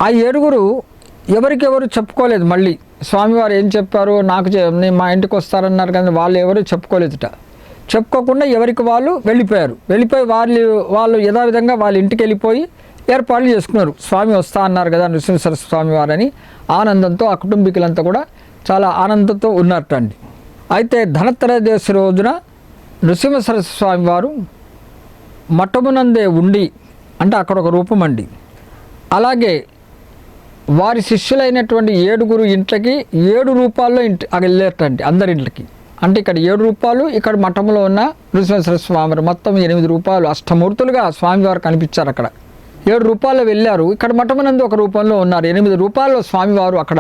ఆ ఏడుగురు ఎవరికెవరు చెప్పుకోలేదు. మళ్ళీ స్వామివారు ఏం చెప్పారు, నాకు మా ఇంటికి వస్తారన్నారు కానీ వాళ్ళు ఎవరు చెప్పుకోలేదుట. చెప్పుకోకుండా ఎవరికి వాళ్ళు వెళ్ళిపోయారు. వెళ్ళిపోయి వాళ్ళు యథావిధంగా వాళ్ళ ఇంటికి వెళ్ళిపోయి ఏర్పాట్లు చేసుకున్నారు. స్వామి వస్తా అన్నారు కదా నృసింహ సరస్వతి స్వామి వారని ఆనందంతో ఆ కుటుంబీకులంతా కూడా చాలా ఆనందంతో ఉన్నారటండి. అయితే ధనత్రయోదశి రోజున నృసింహ సరస్వతి స్వామి వారు మఠమునందే ఉండి, అంటే అక్కడ ఒక రూపం అండి, అలాగే వారి శిష్యులైనటువంటి 7 ఇంట్లకి 7 రూపాల్లో వెళ్ళేటండి, అందరి ఇంట్లకి. అంటే ఇక్కడ 7 రూపాలు, ఇక్కడ మఠంలో ఉన్న నృసింహ సరస్వతి స్వామివారు మొత్తం 8 రూపాయలు అష్టమూర్తులుగా స్వామివారు కనిపించారు. అక్కడ 7 రూపాయలు వెళ్ళారు, ఇక్కడ మఠమునందు ఒక రూపంలో ఉన్నారు. 8 రూపాయల్లో స్వామివారు అక్కడ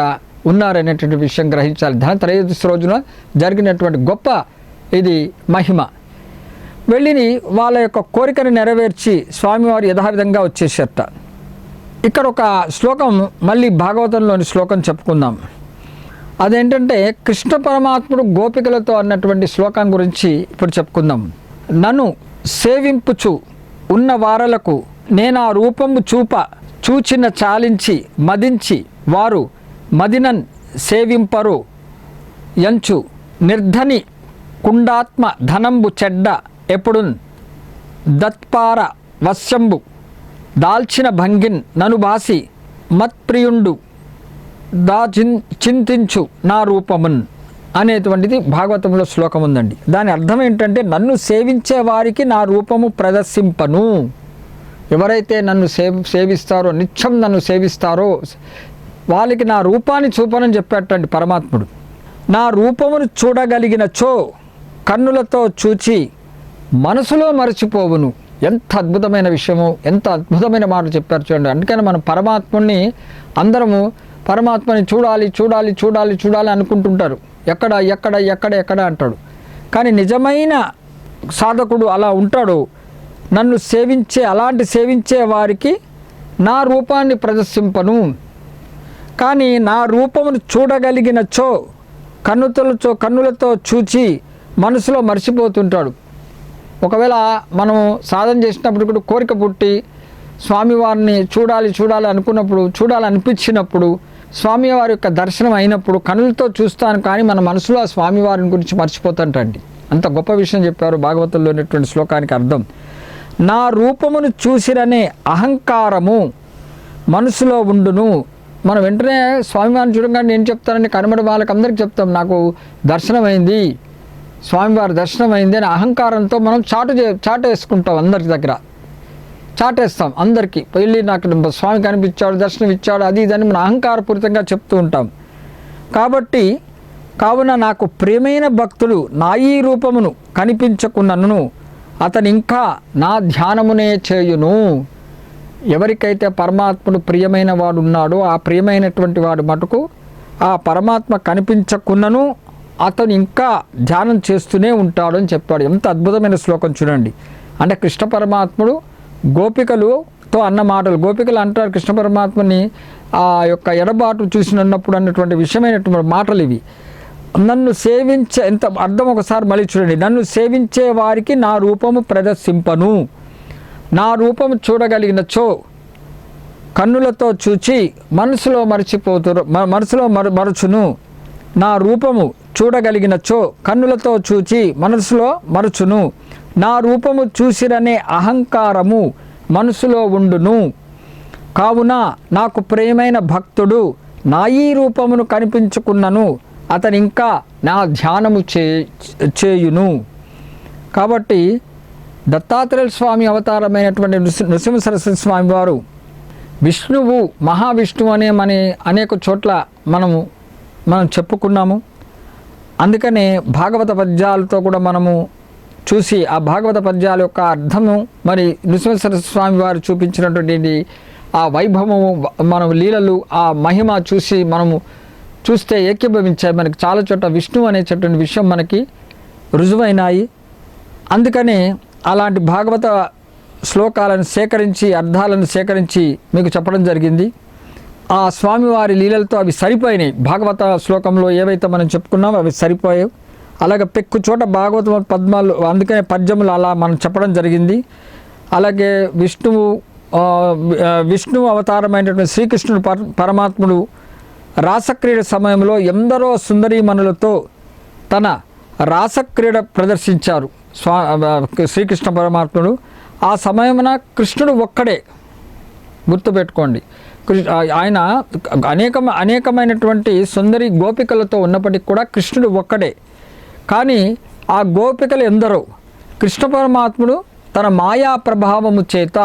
ఉన్నారనేటువంటి విషయం గ్రహించాలి. ధనత్రయోదశి రోజున జరిగినటువంటి గొప్ప ఇది మహిమ. వెళ్ళి వాళ్ళ యొక్క కోరికను నెరవేర్చి స్వామివారు యథావిధంగా వచ్చేసేట. ఇక్కడ ఒక శ్లోకం, మళ్ళీ భాగవతంలోని శ్లోకం చెప్పుకుందాం. అదేంటంటే కృష్ణ పరమాత్ముడు గోపికలతో అన్నటువంటి శ్లోకం గురించి ఇప్పుడు చెప్పుకుందాం. నన్ను సేవింపుచు ఉన్న వారలకు నేను ఆ రూపము చూచిన చాలించి మదించి వారు మదినన్ సేవింపరు యంచు నిర్ధని కుండాత్మ ధనంబు చెడ్డ ఎప్పుడున్ దత్పార వశ్యంబు దాల్చిన భంగిన్ ననుబాసి మత్ప్రియుండు చింతించు నా రూపమున్ అనేటువంటిది భాగవతంలో శ్లోకం ఉందండి. దాని అర్థం ఏంటంటే నన్ను సేవించే వారికి నా రూపము ప్రదర్శింపను. ఎవరైతే నన్ను సేవిస్తారో, నిత్యం నన్ను సేవిస్తారో వాళ్ళకి నా రూపాన్ని చూపనని చెప్పేటండి పరమాత్ముడు. నా రూపమును చూడగలిగినచో కన్నులతో చూచి మనసులో మరచిపోవును. ఎంత అద్భుతమైన విషయము, ఎంత అద్భుతమైన మాట చెప్పారు చూడండి. అందుకని మనం పరమాత్ముని అందరము పరమాత్మని చూడాలి చూడాలి చూడాలి చూడాలి అనుకుంటుంటారు. ఎక్కడ ఎక్కడ ఎక్కడ ఎక్కడ అంటాడు. కానీ నిజమైన సాధకుడు అలా ఉంటాడు. నన్ను అలాంటి సేవించే వారికి నా రూపాన్ని ప్రదర్శింపను. కానీ నా రూపమును చూడగలిగినచో కన్నులతో చూచి మనసులో మర్చిపోతుంటాడు. ఒకవేళ మనం సాధన చేసినప్పుడు కూడా కోరిక పుట్టి స్వామివారిని చూడాలి అనుకున్నప్పుడు, చూడాలనిపించినప్పుడు, స్వామివారి యొక్క దర్శనం అయినప్పుడు కన్నులతో చూస్తాను, కానీ మన మనసులో ఆ స్వామివారిని గురించి మర్చిపోతుంటండి. అంత గొప్ప విషయం చెప్పారు భాగవతంలో ఉన్నటువంటి శ్లోకానికి అర్థం. నా రూపమును చూసిరనే అహంకారము మనసులో ఉండును. మనం వెంటనే స్వామివారిని చూడగానే నేను చెప్తానని కనబడి వాళ్ళకందరికీ చెప్తాం, నాకు దర్శనమైంది, స్వామివారి దర్శనం అయింది అని అహంకారంతో మనం చాటు వేసుకుంటాం. అందరి దగ్గర చాటేస్తాం. అందరికీ వెళ్ళి నాకు స్వామి కనిపించాడు, దర్శనం ఇచ్చాడు, అది ఇదని మనం అహంకారపూరితంగా చెప్తూ ఉంటాం. కావున నాకు ప్రియమైన భక్తుడు నా ఈ రూపమును కనిపించకున్నను అతను ఇంకా నా ధ్యానమునే చేయును. ఎవరికైతే పరమాత్ముడు ప్రియమైన వాడు ఉన్నాడో ఆ ప్రియమైనటువంటి వాడు మటుకు ఆ పరమాత్మ కనిపించకున్నను అతను ఇంకా ధ్యానం చేస్తూనే ఉంటాడు అని చెప్పాడు. ఎంత అద్భుతమైన శ్లోకం చూడండి. అంటే కృష్ణ పరమాత్ముడు గోపికలతో అన్న మాటలు. గోపికలు అంటారు కృష్ణ పరమాత్మని ఆ యొక్క ఎడబాటు చూసినప్పుడు అన్నటువంటి విషయమైనటువంటి మాటలు ఇవి. నన్ను సేవించే, ఎంత అర్థం ఒకసారి మళ్ళీ చూడండి. నన్ను సేవించే వారికి నా రూపము ప్రదర్శింపను. నా రూపము చూడగలిగినచో కన్నులతో చూచి మనసులో మరచును. నా రూపము చూడగలిగినచో కన్నులతో చూచి మనసులో మరచును. నా రూపము చూసిరనే అహంకారము మనసులో ఉండును. కావున నాకు ప్రియమైన భక్తుడు నా ఈ రూపమును కనిపించుకున్నను అతను ఇంకా నా ధ్యానము చేయును. కాబట్టి దత్తాత్రేయ స్వామి అవతారమైనటువంటి నృసింహ సరస్వతి స్వామి వారు విష్ణువు, మహావిష్ణువు అనేక చోట్ల మనం చెప్పుకున్నాము. అందుకనే భాగవత పద్యాలతో కూడా మనము చూసి ఆ భాగవత పద్యాల యొక్క అర్థము, మరి నృసింహ సరస్వతి స్వామి వారు చూపించినటువంటి ఆ వైభవము, మనం లీలలు, ఆ మహిమ చూస్తే ఏకీభవించాయి. మనకి చాలా చోట్ల విష్ణువు అనేటటువంటి విషయం మనకి రుజువైనాయి. అందుకనే అలాంటి భాగవత శ్లోకాలను సేకరించి, అర్థాలను సేకరించి మీకు చెప్పడం జరిగింది. ఆ స్వామివారి లీలలతో అవి సరిపోయినాయి. భాగవత శ్లోకంలో ఏవైతే మనం చెప్పుకున్నామో అవి సరిపోయాయి. అలాగే పెక్కు చోట భాగవత పద్మాలు, అందుకనే పద్యములు అలా మనం చెప్పడం జరిగింది. అలాగే విష్ణువు విష్ణు అవతారమైనటువంటి శ్రీకృష్ణుడు పరమాత్ముడు రాసక్రీడ సమయంలో ఎందరో సుందరీమణులతో తన రాసక్రీడ ప్రదర్శించారు శ్రీకృష్ణ పరమాత్ముడు. ఆ సమయమున కృష్ణుడు ఒక్కడే, గుర్తుపెట్టుకోండి. ఆయన అనేకమైనటువంటి సుందరి గోపికలతో ఉన్నప్పటికీ కూడా కృష్ణుడు ఒక్కడే. కానీ ఆ గోపికలు ఎందరో, కృష్ణ పరమాత్ముడు తన మాయా ప్రభావము చేత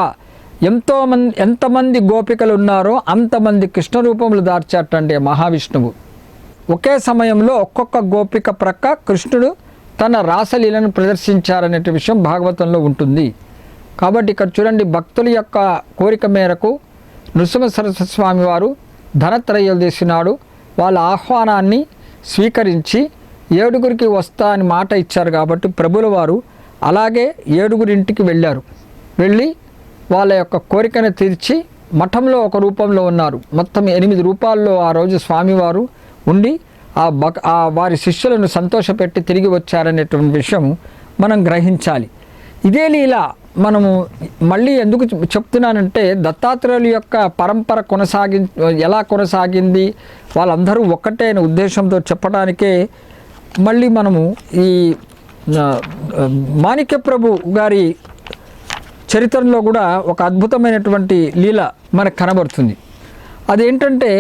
ఎంతమంది గోపికలు ఉన్నారో అంతమంది కృష్ణ రూపములు దార్చాటండి మహావిష్ణువు. ఒకే సమయంలో ఒక్కొక్క గోపిక ప్రక్క కృష్ణుడు తన రాసలీలను ప్రదర్శించారనే విషయం భాగవతంలో ఉంటుంది. కాబట్టి ఇక్కడ చూడండి, భక్తుల యొక్క కోరిక మేరకు నృసింహ సరస్వతి స్వామి వారు ధనత్రయోదశి నాడు వాళ్ళ ఆహ్వానాన్ని స్వీకరించి 7గురికి వస్తా అని మాట ఇచ్చారు. కాబట్టి ప్రభుల వారు అలాగే 7గురి ఇంటికి వెళ్ళారు. వెళ్ళి వాళ్ళ యొక్క కోరికను తీర్చి మఠంలో ఒక రూపంలో ఉన్నారు. మొత్తం 8 రూపాల్లో ఆ రోజు స్వామివారు ఉండి వారి శిష్యులను సంతోషపెట్టి తిరిగి వచ్చారనేటువంటి విషయం మనం గ్రహించాలి. ఇదే లీల మనము మళ్ళీ ఎందుకు చెప్తున్నానంటే, దత్తాత్రేయుల యొక్క పరంపర ఎలా కొనసాగింది, వాళ్ళందరూ ఒక్కటే అనే ఉద్దేశంతో చెప్పడానికే మళ్ళీ మనము ఈ మాణిక్య ప్రభు గారి చరిత్రలో కూడా ఒక అద్భుతమైనటువంటి లీల మనకు కనబడుతుంది. అదేంటంటే,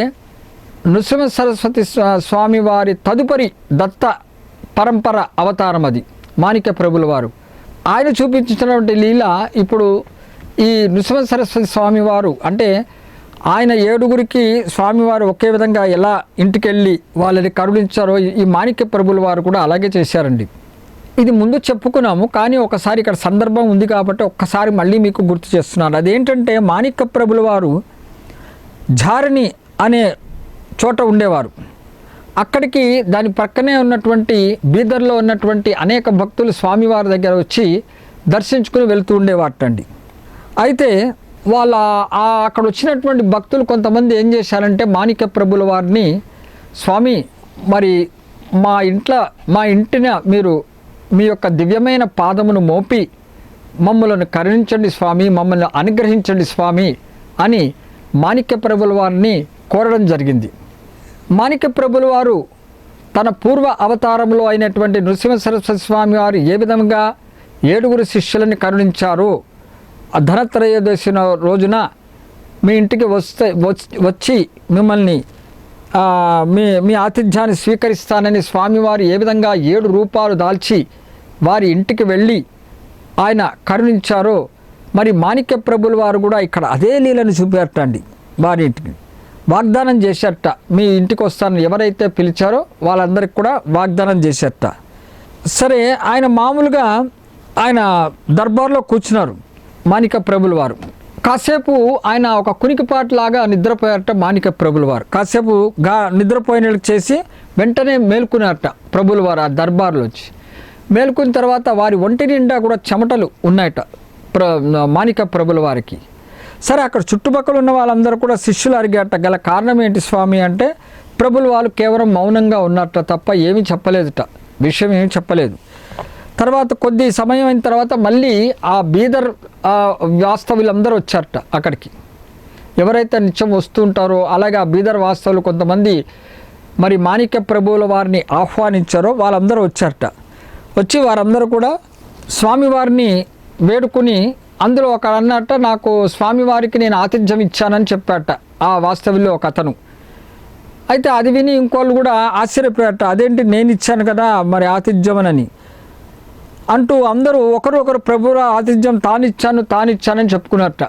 నృసింహ సరస్వతి స్వామి వారి తదుపరి దత్త పరంపర అవతారం అది మాణిక్య ప్రభుల వారు. ఆయన చూపించినటువంటి లీల ఇప్పుడు ఈ నృసింహ సరస్వతి స్వామివారు, అంటే ఆయన 7గురికి స్వామివారు ఒకే విధంగా ఎలా ఇంటికెళ్ళి వాళ్ళని కరుణించారో ఈ మాణిక్య ప్రభుల వారు కూడా అలాగే చేశారండి. ఇది ముందు చెప్పుకున్నాము, కానీ ఒకసారి ఇక్కడ సందర్భం ఉంది కాబట్టి ఒక్కసారి మళ్ళీ మీకు గుర్తు చేస్తున్నాను. అదేంటంటే, మాణిక్య ప్రభుల వారు ఝారణి అనే చోట ఉండేవారు. అక్కడికి దాని పక్కనే ఉన్నటువంటి బీదర్లో ఉన్నటువంటి అనేక భక్తులు స్వామివారి దగ్గర వచ్చి దర్శించుకుని వెళ్తూ ఉండేవాటండి. అయితే అక్కడ వచ్చినటువంటి భక్తులు కొంతమంది ఏం చేశారంటే, మాణిక్య ప్రభుల వారిని, స్వామి మరి మా ఇంటిన మీరు మీ యొక్క దివ్యమైన పాదమును మోపి మమ్మలను కరుణించండి స్వామి, మమ్మల్ని అనుగ్రహించండి స్వామి అని మాణిక్య ప్రభుల వారిని కోరడం జరిగింది. మాణిక్య ప్రభుల వారు తన పూర్వ అవతారంలో అయినటువంటి నృసింహ సరస్వతి స్వామి వారు ఏ విధంగా 7గురు శిష్యులని కరుణించారో, ఆ ధనత్రయోదశి రోజున మీ ఇంటికి వచ్చి మిమ్మల్ని మీ ఆతిథ్యాన్ని స్వీకరిస్తానని స్వామివారు ఏ విధంగా 7 రూపాలు దాల్చి వారి ఇంటికి వెళ్ళి ఆయన కరుణించారో, మరి మాణిక్య ప్రభుల వారు కూడా ఇక్కడ అదే లీలను చూపెట్టండి. వారి ఇంటికి వాగ్దానం చేశారట, మీ ఇంటికి వస్తానని ఎవరైతే పిలిచారో వాళ్ళందరికీ కూడా వాగ్దానం చేశారట. సరే, ఆయన మామూలుగా ఆయన దర్బార్లో కూర్చున్నారు మాణిక్య ప్రభుల వారు. కాసేపు ఆయన ఒక కునికిపాటులాగా నిద్రపోయారట మాణిక్య ప్రభుల వారు. కాసేపు నిద్రపోయినట్టు చేసి వెంటనే మేల్కొన్నారట ప్రభుల వారు ఆ దర్బార్లో వచ్చి. మేల్కొన్న తర్వాత వారి ఒంటి నిండా కూడా చెమటలు ఉన్నాయట మాణిక్య ప్రభుల వారికి. సరే, అక్కడ చుట్టుపక్కల ఉన్న వాళ్ళందరూ కూడా శిష్యులు అడిగారట, గల కారణం ఏంటి స్వామి అంటే, ప్రభుల వాళ్ళు కేవలం మౌనంగా ఉన్నట్ట తప్ప ఏమీ చెప్పలేదుట, విషయం ఏమీ చెప్పలేదు. తర్వాత కొద్ది సమయం అయిన తర్వాత మళ్ళీ ఆ బీదర్ వాస్తవులందరూ వచ్చారట అక్కడికి. ఎవరైతే నిత్యం వస్తూ ఉంటారో అలాగే ఆ బీదర్ వాస్తవులు కొంతమంది మరి మాణిక్య ప్రభువుల వారిని ఆహ్వానించారో వాళ్ళందరూ వచ్చారట. వచ్చి వారందరూ కూడా స్వామివారిని వేడుకుని, అందులో ఒక అన్నట్ట, నాకు స్వామివారికి నేను ఆతిథ్యం ఇచ్చానని చెప్పాట ఆ వాస్తవ్యంలో ఒక అతను. అయితే అది విని ఇంకోళ్ళు కూడా ఆశ్చర్యపోయారట, అదేంటి నేను ఇచ్చాను కదా మరి ఆతిథ్యం అని అంటూ అందరూ ఒకరు ప్రభువుల ఆతిథ్యం తానిచ్చానని చెప్పుకున్నారట.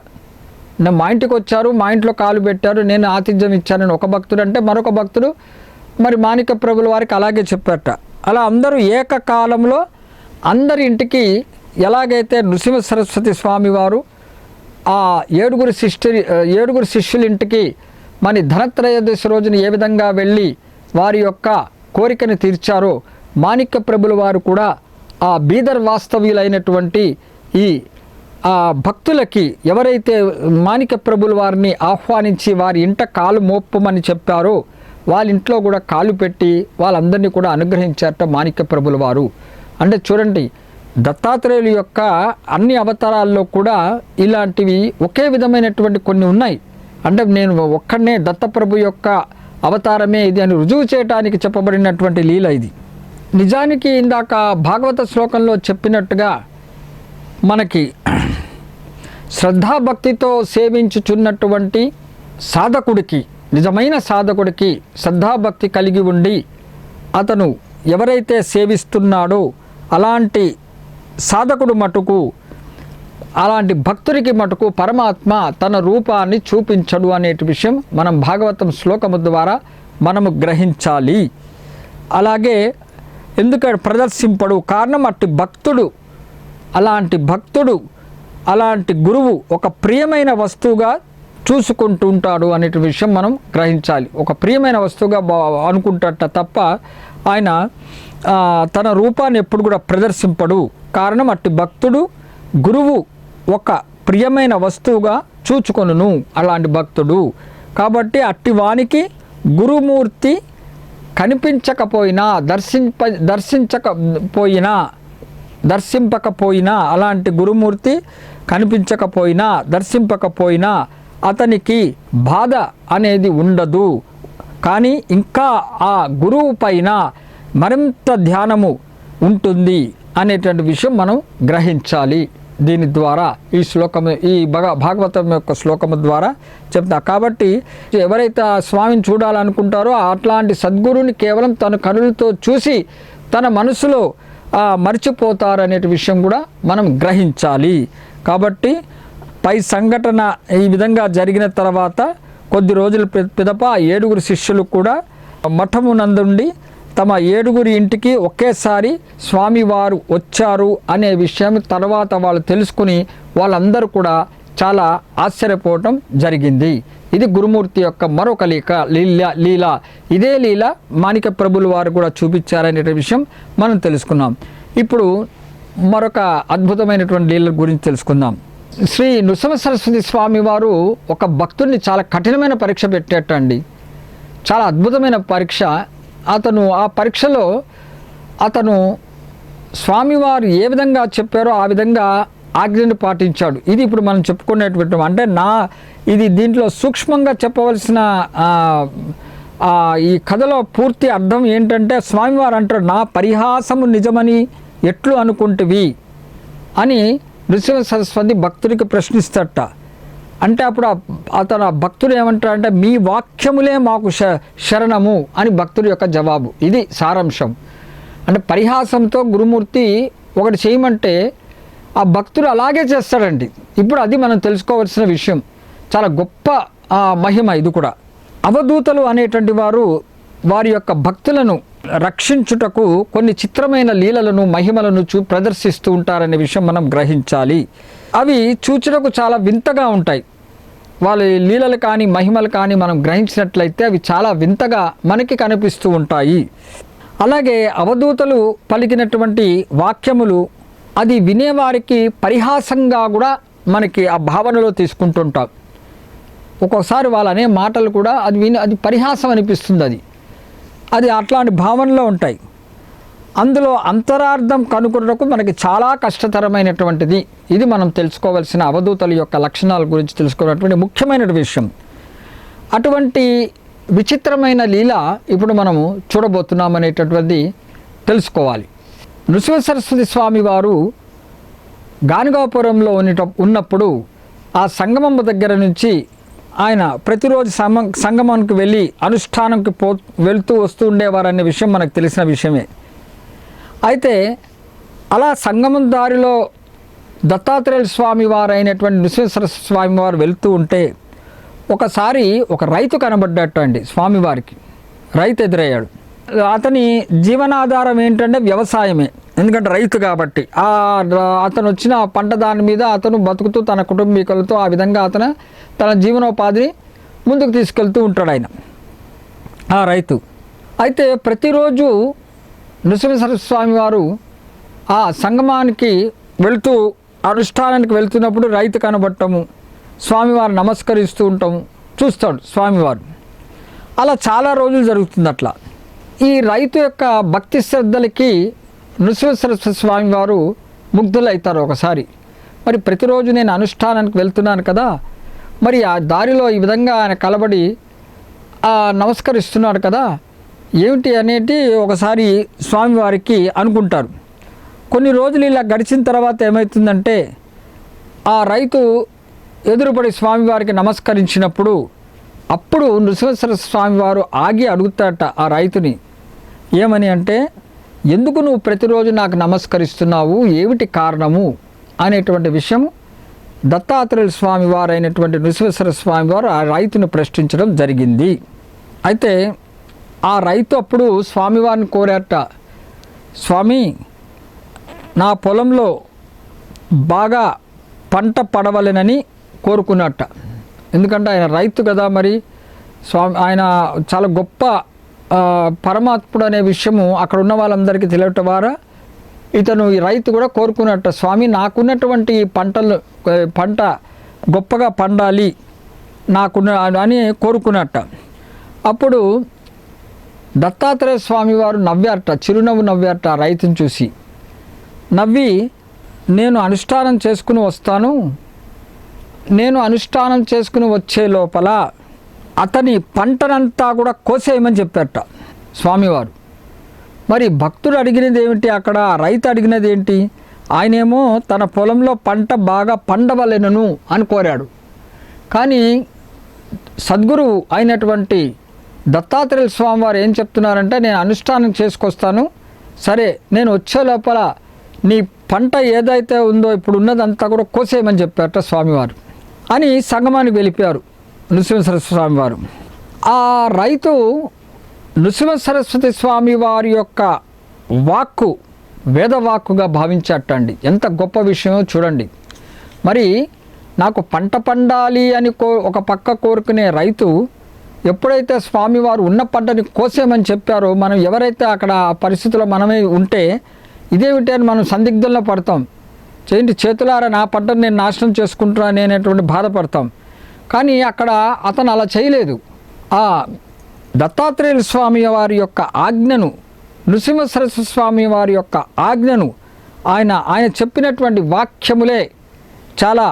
మా ఇంటికి వచ్చారు, మా ఇంట్లో కాలు పెట్టారు, నేను ఆతిథ్యం ఇచ్చానని ఒక భక్తుడు అంటే, మరొక భక్తుడు మరి మాణిక్య ప్రభుల వారికి అలాగే చెప్పారట. అలా అందరూ ఏకకాలంలో అందరి ఇంటికి ఎలాగైతే నృసింహ సరస్వతి స్వామి వారు ఆ 7గురు శిష్యుల ఇంటికి మరి ధనత్రయోదశి రోజున ఏ విధంగా వెళ్ళి వారి యొక్క కోరికను తీర్చారో, మాణిక్య ప్రభుల వారు కూడా ఆ బీదర్ వాస్తవ్యులైనటువంటి ఈ భక్తులకి ఎవరైతే మాణిక్య ప్రభుల వారిని ఆహ్వానించి వారి ఇంట కాలు మోపమని చెప్పారో వాళ్ళ ఇంట్లో కూడా కాలు పెట్టి వాళ్ళందరినీ కూడా అనుగ్రహించారట మాణిక్య ప్రభుల వారు. అంటే చూడండి, దత్తాత్రేయుల యొక్క అన్ని అవతారాల్లో కూడా ఇలాంటివి ఒకే విధమైనటువంటి కొన్ని ఉన్నాయి. అంటే నేను ఒక్కడనే దత్తప్రభు యొక్క అవతారమే ఇది అని రుజువు చేయడానికి చెప్పబడినటువంటి లీల ఇది. నిజానికి ఇందాక భాగవత శ్లోకంలో చెప్పినట్టుగా మనకి శ్రద్ధాభక్తితో సేవించుచున్నటువంటి సాధకుడికి, నిజమైన సాధకుడికి శ్రద్ధాభక్తి కలిగి ఉండి అతను ఎవరైతే సేవిస్తున్నాడో అలాంటి సాధకుడు మటుకు, అలాంటి భక్తుడికి మటుకు పరమాత్మ తన రూపాన్ని చూపించడు అనే విషయం మనం భాగవతం శ్లోకము ద్వారా మనము గ్రహించాలి. అలాగే ఎందుకంటే ప్రదర్శింపడు, కారణం అట్టి భక్తుడు, అలాంటి భక్తుడు, అలాంటి గురువు ఒక ప్రియమైన వస్తువుగా చూసుకుంటూ ఉంటాడు అనే విషయం మనం గ్రహించాలి. ఒక ప్రియమైన వస్తువుగా అనుకుంటట తప్ప ఆయన తన రూపాన్ని ఎప్పుడు కూడా ప్రదర్శింపడు. కారణం అట్టి భక్తుడు గురువు ఒక ప్రియమైన వస్తువుగా చూచుకొనును అలాంటి భక్తుడు. కాబట్టి అట్టి వానికి గురుమూర్తి కనిపించకపోయినా దర్శింపకపోయినా అలాంటి గురుమూర్తి కనిపించకపోయినా దర్శింపకపోయినా అతనికి బాధ అనేది ఉండదు. కానీ ఇంకా ఆ గురువు పైన మరింత ధ్యానము ఉంటుంది అనేటువంటి విషయం మనం గ్రహించాలి. దీని ద్వారా ఈ శ్లోకము, ఈ భాగవతం యొక్క శ్లోకము ద్వారా చెప్తా. కాబట్టి ఎవరైతే ఆ స్వామిని చూడాలనుకుంటారో అట్లాంటి సద్గురుని కేవలం తన కనులతో చూసి తన మనసులో మర్చిపోతారనే విషయం కూడా మనం గ్రహించాలి. కాబట్టి పై సంఘటన ఈ విధంగా జరిగిన తర్వాత కొద్ది రోజుల పిదప 7 శిష్యులు కూడా మఠమునందుండి తమ 7 ఇంటికి ఒకేసారి స్వామివారు వచ్చారు అనే విషయం తర్వాత వాళ్ళు తెలుసుకుని వాళ్ళందరూ కూడా చాలా ఆశ్చర్యపోవటం జరిగింది. ఇది గురుమూర్తి యొక్క మరొక లీల. ఇదే లీల మాణిక్య ప్రభులు వారు కూడా చూపించారనే విషయం మనం తెలుసుకున్నాం. ఇప్పుడు మరొక అద్భుతమైనటువంటి లీల గురించి తెలుసుకుందాం. శ్రీ నృసింహ సరస్వతి స్వామి వారు ఒక భక్తుడిని చాలా కఠినమైన పరీక్ష పెట్టేటండి. చాలా అద్భుతమైన పరీక్ష. అతను ఆ పరీక్షలో అతను స్వామివారు ఏ విధంగా చెప్పారో ఆ విధంగా ఆజ్ఞను పాటించాడు. ఇది ఇప్పుడు మనం చెప్పుకునేటువంటి అంటే ఇది దీంట్లో సూక్ష్మంగా చెప్పవలసిన ఈ కథలో పూర్తి అర్థం ఏంటంటే స్వామివారు అంటారు, నా పరిహాసము నిజమని ఎట్లు అనుకుంటువి అని నృసింహ సరస్వతి భక్తుడికి ప్రశ్నిస్తట. అంటే అప్పుడు అతను భక్తుడు ఏమంటాడంటే మీ వాక్యములే మాకు శరణము అని భక్తుడి యొక్క జవాబు. ఇది సారాంశం. అంటే పరిహాసంతో గురుమూర్తి ఒకటి చేయమంటే ఆ భక్తుడు అలాగే చేస్తాడండి. ఇప్పుడు అది మనం తెలుసుకోవాల్సిన విషయం. చాలా గొప్ప మహిమ ఇది కూడా. అవధూతలు అనేటువంటి వారు వారి యొక్క భక్తులను రక్షించుటకు కొన్ని చిత్రమైన లీలలను మహిమలను ప్రదర్శిస్తూ ఉంటారనే విషయం మనం గ్రహించాలి. అవి చూచుటకు చాలా వింతగా ఉంటాయి. వాళ్ళ లీలలు కానీ మహిమలు కానీ మనం గ్రహించినట్లయితే అవి చాలా వింతగా మనకి కనిపిస్తూ ఉంటాయి. అలాగే అవధూతలు పలికినటువంటి వాక్యములు అది వినేవారికి పరిహాసంగా కూడా మనకి ఆ భావనలో తీసుకుంటుంటాం. ఒక్కోసారి వాళ్ళు అనే మాటలు కూడా అది పరిహాసం అనిపిస్తుంది. అది అట్లాంటి భావనలో ఉంటాయి. అందులో అంతరార్థం కనుగొనడానికి మనకి చాలా కష్టతరమైనటువంటిది. ఇది మనం తెలుసుకోవాల్సిన అవధూతల యొక్క లక్షణాల గురించి తెలుసుకోవాల్సినటువంటి ముఖ్యమైన విషయం. అటువంటి విచిత్రమైన లీల ఇప్పుడు మనము చూడబోతున్నాం అనేటటువంటిది తెలుసుకోవాలి. నృసింహ సరస్వతి స్వామి వారు గానుగాపురంలో ఉన్నప్పుడు ఆ సంగమం దగ్గర నుంచి ఆయన ప్రతిరోజు సంగమానికి వెళ్ళి అనుష్ఠానంకి వెళ్తూ వస్తూ ఉండేవారనే విషయం మనకు తెలిసిన విషయమే. అయితే అలా సంగమం దారిలో దత్తాత్రేయ స్వామి వారు అయినటువంటి నృసింహ సరస్వతి స్వామి వారు వెళ్తూ ఉంటే ఒకసారి ఒక రైతు కనబడ్డట్టు అండి. స్వామివారికి రైతు ఎదురయ్యాడు. అతని జీవనాధారం ఏంటంటే వ్యవసాయమే. ఎందుకంటే రైతు కాబట్టి అతను వచ్చిన పంట దాని మీద అతను బతుకుతూ తన కుటుంబీకులతో ఆ విధంగా తన జీవనోపాధిని ముందుకు తీసుకెళ్తూ ఉంటాడు ఆయన ఆ రైతు. అయితే ప్రతిరోజు నృసింహ సరస్వతి స్వామి వారు ఆ సంగమానికి వెళ్తూ అనుష్ఠానానికి వెళ్తున్నప్పుడు రైతు కనబడటము, స్వామివారు నమస్కరిస్తూ ఉంటాము చూస్తాడు స్వామివారు. అలా చాలా రోజులు జరుగుతుంది. అట్లా ఈ రైతు యొక్క భక్తి శ్రద్ధలకి నృసింహ సరస్వతి స్వామి వారు ముగ్ధులవుతారు ఒకసారి. మరి ప్రతిరోజు నేను అనుష్ఠానానికి వెళ్తున్నాను కదా, మరి ఆ దారిలో ఈ విధంగా ఆయన కలబడి నమస్కరిస్తున్నాడు కదా, ఏమిటి అనేది ఒకసారి స్వామివారికి అనుకుంటారు. కొన్ని రోజులు ఇలా గడిచిన తర్వాత ఏమవుతుందంటే, ఆ రైతు ఎదురుపడి స్వామివారికి నమస్కరించినప్పుడు అప్పుడు నృసింహేశ్వర స్వామివారు ఆగి అడుగుతాడట ఆ రైతుని, ఏమని అంటే, ఎందుకు నువ్వు ప్రతిరోజు నాకు నమస్కరిస్తున్నావు, ఏమిటి కారణము అనేటువంటి విషయం దత్తాత్రేయ స్వామివారు అయినటువంటి నృసింహేశ్వర స్వామివారు ఆ రైతుని ప్రశ్నించడం జరిగింది. అయితే ఆ రైతు అప్పుడు స్వామివారిని కోరాట, స్వామి నా పొలంలో బాగా పంట పడవలెనని కోరుకున్నట్ట. ఎందుకంటే ఆయన రైతు కదా, మరి స్వామి ఆయన చాలా గొప్ప పరమాత్ముడు అనే విషయము అక్కడ ఉన్న వాళ్ళందరికీ తెలియటం ద్వారా ఇతను ఈ రైతు కూడా కోరుకున్నట్ట, స్వామి నాకున్నటువంటి పంట గొప్పగా పండాలి నాకున్న అని కోరుకున్నట్ట. అప్పుడు దత్తాత్రేయ స్వామి వారు నవ్వారట, చిరునవ్వు నవ్వారట ఆ రైతుని చూసి. నవ్వి, నేను అనుష్ఠానం చేసుకుని వస్తాను, నేను అనుష్ఠానం చేసుకుని వచ్చే లోపల అతని పంటనంతా కూడా కోసేయమని చెప్పారట స్వామివారు. మరి భక్తుడు అడిగినది ఏమిటి, అక్కడ రైతు అడిగినది ఏంటి, ఆయనేమో తన పొలంలో పంట బాగా పండవలెనను అని కోరాడు. కానీ సద్గురువు అయినటువంటి దత్తాత్రేయ స్వామివారు ఏం చెప్తున్నారంటే, నేను అనుష్ఠానం చేసుకొస్తాను, సరే నేను వచ్చే లోపల నీ పంట ఏదైతే ఉందో ఇప్పుడు ఉన్నదంతా కూడా కోసేయమని చెప్పారట స్వామివారు అని సంగమానికి వెళ్ళిపోయారు నృసింహ సరస్వతి స్వామివారు. ఆ రైతు నృసింహ సరస్వతి స్వామి వారి యొక్క వాక్కు వేదవాక్కుగా భావించటండి. ఎంత గొప్ప విషయమో చూడండి. మరి నాకు పంట పండాలి అని ఒక పక్క కోరుకునే రైతు ఎప్పుడైతే స్వామివారు ఉన్న పంటని కోసేమని చెప్పారో, మనం ఎవరైతే అక్కడ ఆ పరిస్థితుల్లో మనమే ఉంటే ఇదేమిటి అని మనం సందిగ్ధంలో పడతాం. చేయండి చేతులారా నా పంటను నేను నాశనం చేసుకుంటున్నాను అనేటువంటి బాధపడతాం. కానీ అక్కడ అతను అలా చేయలేదు. ఆ దత్తాత్రేయ స్వామి వారి యొక్క ఆజ్ఞను, నృసింహ సరస్వతి స్వామి వారి యొక్క ఆజ్ఞను ఆయన చెప్పినటువంటి వాక్యములే చాలా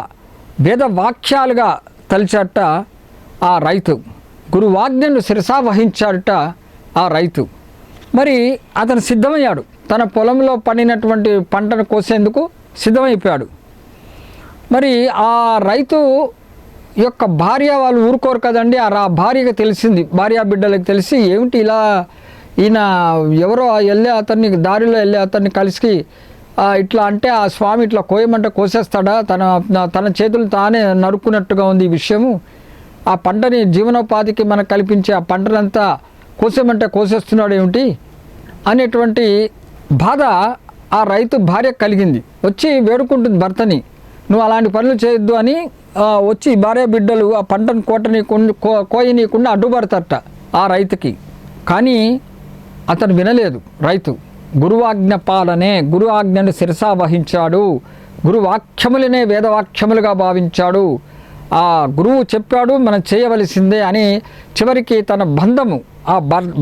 వేద వాక్యాలుగా తలిచాట ఆ రైతు. గురువాజ్ఞను శిరసా వహించాడట ఆ రైతు. మరి అతను సిద్ధమయ్యాడు, తన పొలంలో పండినటువంటి పంటను కోసేందుకు సిద్ధమైపోయాడు. మరి ఆ రైతు యొక్క భార్య వాళ్ళు ఊరుకోరు కదండి, ఆ భార్యకి తెలిసింది, భార్య బిడ్డలకు తెలిసి, ఏమిటి ఇలా ఈయన ఎవరో వెళ్ళే అతన్ని దారిలో వెళ్ళే అతన్ని కలిసి ఇట్లా అంటే ఆ స్వామి ఇట్లా కోయమంటే కోసేస్తాడా, తన చేతులు తానే నరుక్కున్నట్టుగా ఉంది ఈ విషయము, ఆ పంటని జీవనోపాధికి మనకు కల్పించే ఆ పంటనంతా కోసేమంటే కోసేస్తున్నాడు ఏమిటి అనేటువంటి బాధ ఆ రైతు భార్య కలిగింది. వచ్చి వేడుకుంటుంది భర్తని, నువ్వు అలాంటి పనులు చేయొద్దు అని. వచ్చి భార్య బిడ్డలు ఆ పంటను కోయనీయకుండా అడ్డుపడతారట ఆ రైతుకి. కానీ అతను వినలేదు రైతు. గురువాజ్ఞ పాలనే, గురు ఆజ్ఞను శిరసా వహించాడు, గురువాక్యములనే వేదవాక్యములుగా భావించాడు. ఆ గురువు చెప్పాడు మనం చేయవలసిందే అని చివరికి తన బంధము, ఆ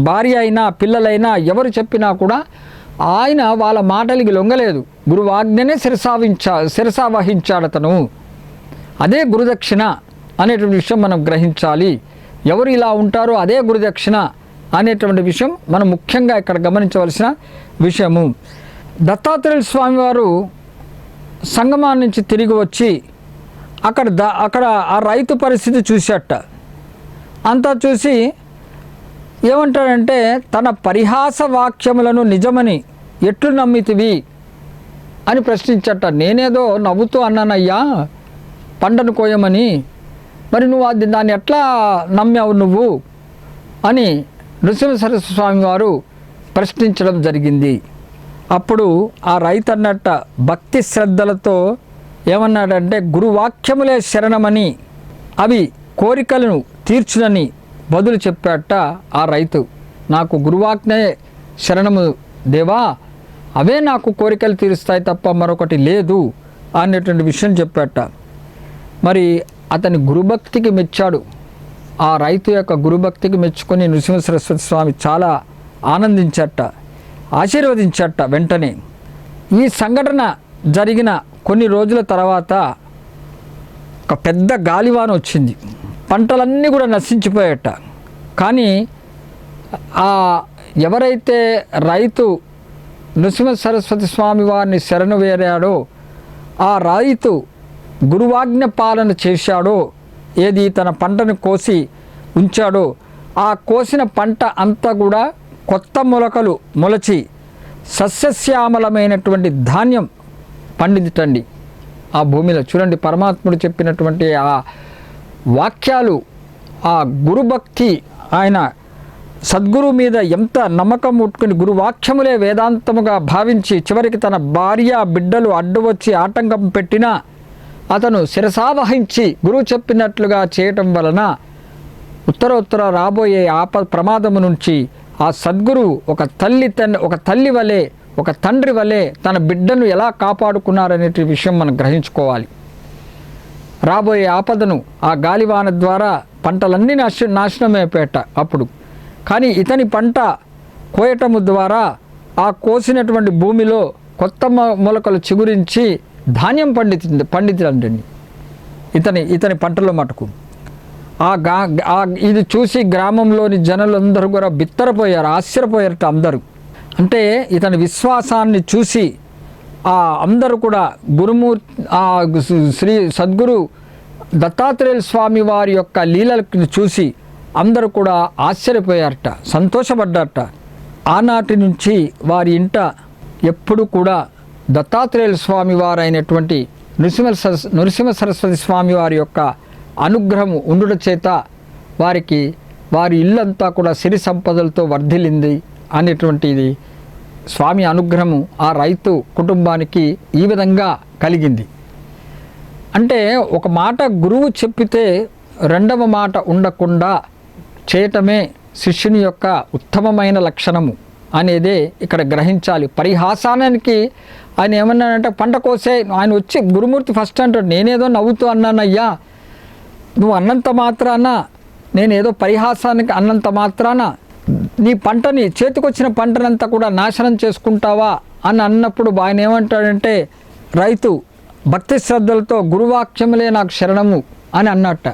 భార్య అయినా పిల్లలైనా ఎవరు చెప్పినా కూడా ఆయన వాళ్ళ మాటలకి లొంగలేదు. గురువాజ్ఞనే శిరసా వహించాడు అతను. అదే గురుదక్షిణ అనేటువంటి విషయం మనం గ్రహించాలి. ఎవరు ఇలా ఉంటారో అదే గురుదక్షిణ అనేటువంటి విషయం మనం ముఖ్యంగా ఇక్కడ గమనించవలసిన విషయము. దత్తాత్రేయ స్వామివారు సంగమాన్ని నుంచి తిరిగి వచ్చి అక్కడ ఆ రైతు పరిస్థితి చూసేట. అంతా చూసి ఏమంటాడంటే, తన పరిహాస వాక్యములను నిజమని ఎట్లు నమ్మితివి అని ప్రశ్నించట. నేనేదో నవ్వుతూ అన్నానయ్యా పంటను కోయమని, మరి నువ్వు దాన్ని ఎట్లా నమ్మావు నువ్వు అని నృసింహ సరస్వతి స్వామి వారు ప్రశ్నించడం జరిగింది. అప్పుడు ఆ రైతు అన్నట్ట భక్తి శ్రద్ధలతో ఏమన్నాడంటే, గురువాక్యములే శరణమని, అవి కోరికలను తీర్చునని బదులు చెప్పాట ఆ రైతు. నాకు గురువాజ్ఞే శరణము దేవా, అవే నాకు కోరికలు తీరుస్తాయి తప్ప మరొకటి లేదు అనేటువంటి విషయం చెప్పాట. మరి అతని గురుభక్తికి మెచ్చాడు. ఆ రైతు యొక్క గురుభక్తికి మెచ్చుకొని నృసింహ సరస్వతి స్వామి చాలా ఆనందించట, ఆశీర్వదించట. వెంటనే ఈ సంఘటన జరిగిన కొన్ని రోజుల తర్వాత ఒక పెద్ద గాలివాన వచ్చింది. పంటలన్నీ కూడా నశించిపోయాట. కానీ ఎవరైతే రైతు నృసింహ సరస్వతి స్వామి వారిని శరణు వేరాడో, ఆ రైతు గురువాజ్ఞ పాలన చేశాడో, ఏది తన పంటను కోసి ఉంచాడో, ఆ కోసిన పంట అంతా కూడా కొత్త మొలకలు మొలచి సస్యశ్యామలమైనటువంటి ధాన్యం పండితటండి ఆ భూమిలో. చూడండి, పరమాత్ముడు చెప్పినటువంటి ఆ వాక్యాలు, ఆ గురుభక్తి, ఆయన సద్గురు మీద ఎంత నమ్మకం ముట్టుకుని గురువాక్యములే వేదాంతముగా భావించి చివరికి తన భార్య బిడ్డలు అడ్డు వచ్చి ఆటంకం పెట్టినా అతను శిరసావహించి గురువు చెప్పినట్లుగా చేయటం వలన ఉత్తరోత్తర రాబోయే ప్రమాదము నుంచి ఆ సద్గురు ఒక తల్లి వలె, ఒక తండ్రి వలె తన బిడ్డను ఎలా కాపాడుకున్నారనే విషయం మనం గ్రహించుకోవాలి. రాబోయే ఆపదను ఆ గాలివాన ద్వారా పంటలన్నీ నాశనమైపోయేట అప్పుడు. కానీ ఇతని పంట కోయటము ద్వారా ఆ కోసినటువంటి భూమిలో కొత్త మొలకలు చిగురించి ధాన్యం పండితులండి ఇతని పంటలో మటుకు. ఇది చూసి గ్రామంలోని జనులందరూ కూడా బిత్తరపోయారు, ఆశ్చర్యపోయారట అందరూ. అంటే ఇతని విశ్వాసాన్ని చూసి అందరూ కూడా శ్రీ సద్గురు దత్తాత్రేయ స్వామి వారి యొక్క లీలలను చూసి అందరూ కూడా ఆశ్చర్యపోయారట, సంతోషపడ్డారట. ఆనాటి నుంచి వారి ఇంట ఎప్పుడు కూడా దత్తాత్రేయ స్వామి వారు అయినటువంటి నృసింహ సరస్వతి స్వామి వారి యొక్క అనుగ్రహము ఉండుట చేత వారి ఇల్లంతా కూడా సిరి సంపదలతో వర్ధిల్లింది అనేటువంటిది స్వామి అనుగ్రహము ఆ రైతు కుటుంబానికి ఈ విధంగా కలిగింది. అంటే ఒక మాట గురువు చెప్పితే రెండవ మాట ఉండకుండా చేయటమే శిష్యుని యొక్క ఉత్తమమైన లక్షణము అనేదే ఇక్కడ గ్రహించాలి. పరిహాసానికి ఆయన ఏమన్నాడంటే, పంట కోసే ఆయన వచ్చి గురుమూర్తి ఫస్ట్ అంటాడు, నేనేదో నవ్వుతూ అన్నానయ్యా, నువ్వు అన్నంత మాత్రాన, నేనేదో పరిహాసానికి అన్నంత మాత్రాన నీ పంటని, చేతికొచ్చిన పంటనంతా కూడా నాశనం చేసుకుంటావా అని అన్నప్పుడు ఆయన ఏమంటాడంటే, రైతు భక్తి శ్రద్ధలతో గురువాక్యములే నాకు శరణము అని అన్నట్ట.